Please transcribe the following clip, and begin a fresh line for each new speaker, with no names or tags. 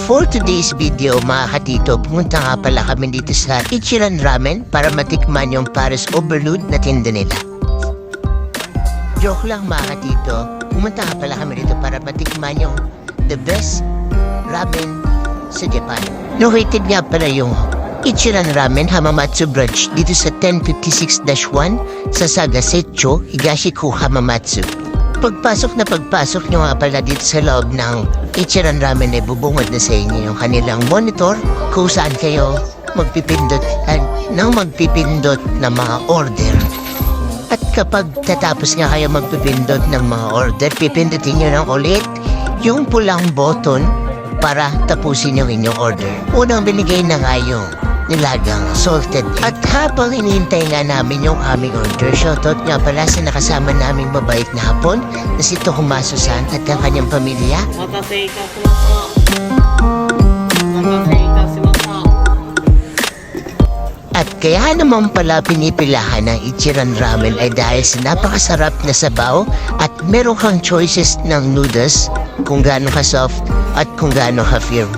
For today's video mga katito, pumunta nga pala kami dito sa Ichiran Ramen para matikman yung Paris Overload na tinda nila. Joke lang mga katito, pumunta nga pala kami dito para matikman yung the best ramen sa Japan. Located nga pala yung Ichiran Ramen Hamamatsu Branch dito sa 1056-1 sa Sagasecho, Higashikuo, Hamamatsu. Pagpasok nyo nga pala dito sa loob ng Ichiran Ramen ay bubungad na sa inyo yung kanilang monitor kung saan kayo magpipindot ng mga order. At kapag tatapos nga kayo magpipindot ng mga order, pipindutin nyo lang ulit yung pulang button para tapusin yung inyong order. Unang binigay na nga yung nilagang salted egg. At habang inihintay nga namin yung aming order, shoutout nga pala sa nakasama naming mabait na hapon na si Tokumaso Susan at ang kanyang pamilya. At kaya naman pala pinipilahan ng Ichiran Ramen ay dahil sa napakasarap na sabaw at meron kang choices ng noodles kung gaano ka soft at kung gaano ka firm.